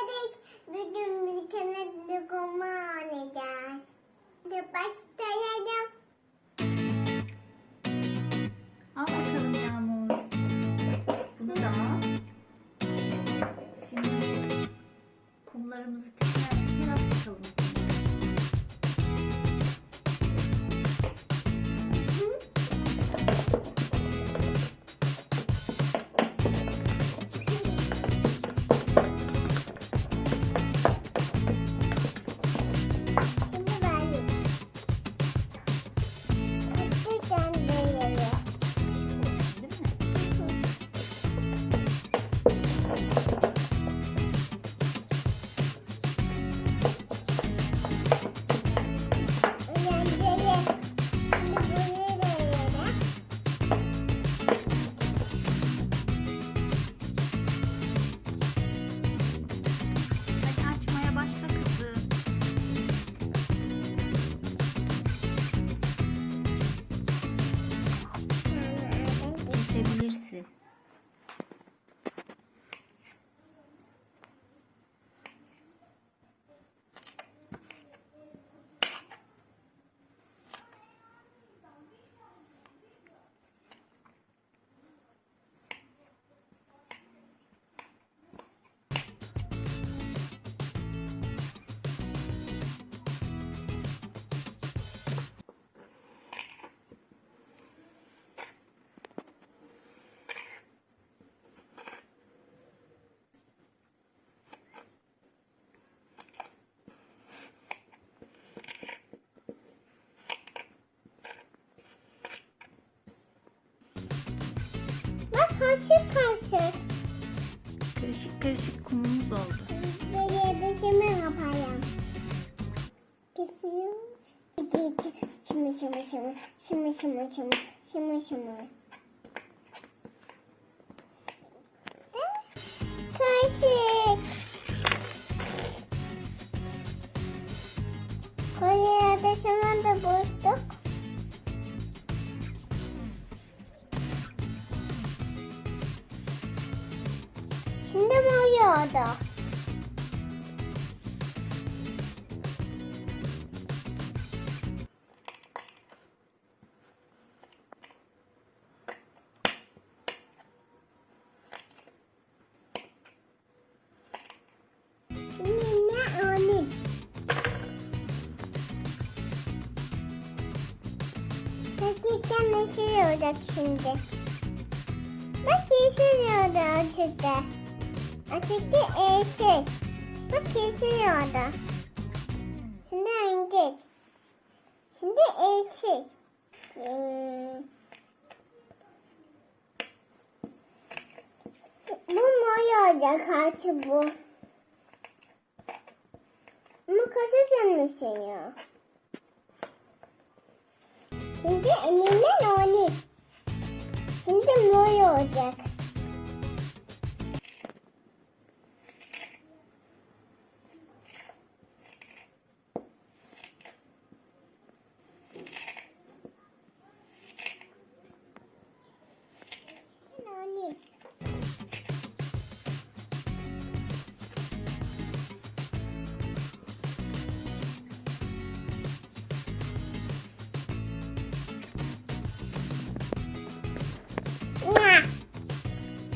geldik. Bugün bir KİNETİX KUM oynayacağız. Hadi başlayalım. Al bakalım Yağmur. Bunu da al. Şimdi kumlarımızı tekrar at bakalım. Kesebilirsin. Karışık karışık. Karışık karışık kumumuz oldu. Böyle kesme yapalım. Kesiyorum. Şimdi. Karışık. Koyu ateşime de boştuk. Şimdi oluyor da. Şimdi ne oyun? Gerçekten nasıl olacak şimdi? Bak yeşil oldu açıkta. Açıkta yeşil. Bak yeşil oldu. Şimdi rengiz. Şimdi yeşil. Bu mor olacak artık bu. Ama kasıp yanmışıyor. Şimdi elinden oynayayım. Şimdi mor olacak. Oynayayım.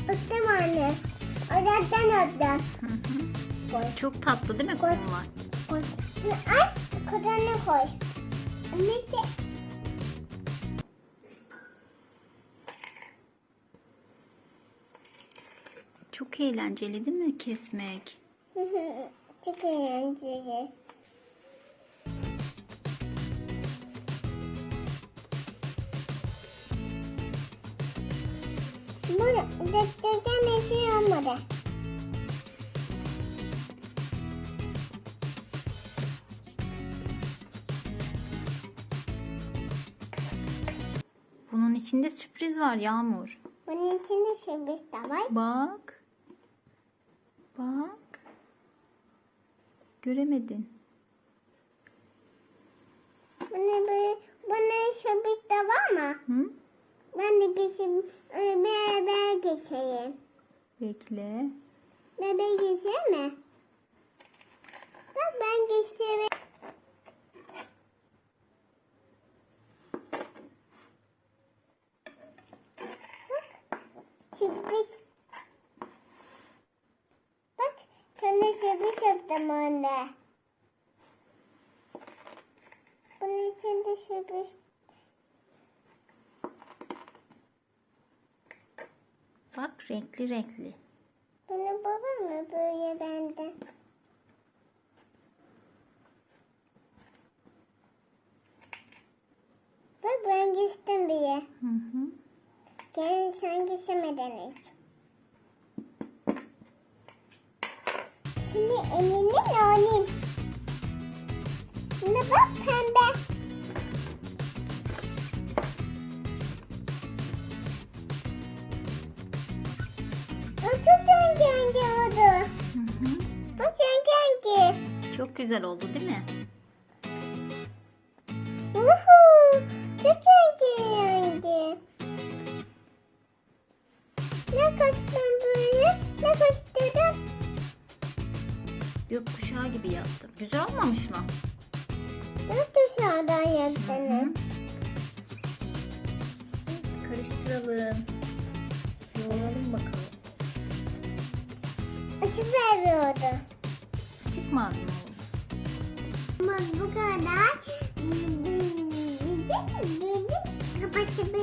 Öptüm anne. Ocaktan öptüm. Çok tatlı değil mi kumlar? Koy. Ay, kutuğunu koy. Annesi. Çok eğlenceli değil mi kesmek? Çok eğlenceli. Bu defterden bir şey olmadı. Bunun içinde sürpriz var Yağmur. Bunun içinde sürpriz de var. Bak. Bak. Göremedin. Bunun sürpriz de var mı? Hı? Ben de geçeyim. Beraber geçeyim. Bekle. Bebek geçeyim mi? içinde sürpriz yaptım anne. Bunun içinde sürpriz. Bak renkli renkli. Bunu baba mı böyle bende? Bak ben geçtim bile. Hı hı. Gel sen geçemeden hiç. Şimdi elini alayım. Şimdi bak pembe. O çok rengi oldu. Hı hı. Çok rengi. Çok güzel oldu değil mi? Uhu, çok rengi. Ne kaçtın böyle? Ne kaçtın? Gökkuşağı gibi yaptım. Güzel olmamış mı? Çok dışarıdan Hı. yaptın. Karıştıralım. Yoğuralım bakalım. Açık veriyordu. Açık mavi mi oldu? Ama bu kadar. Bizim kapatabiliriz.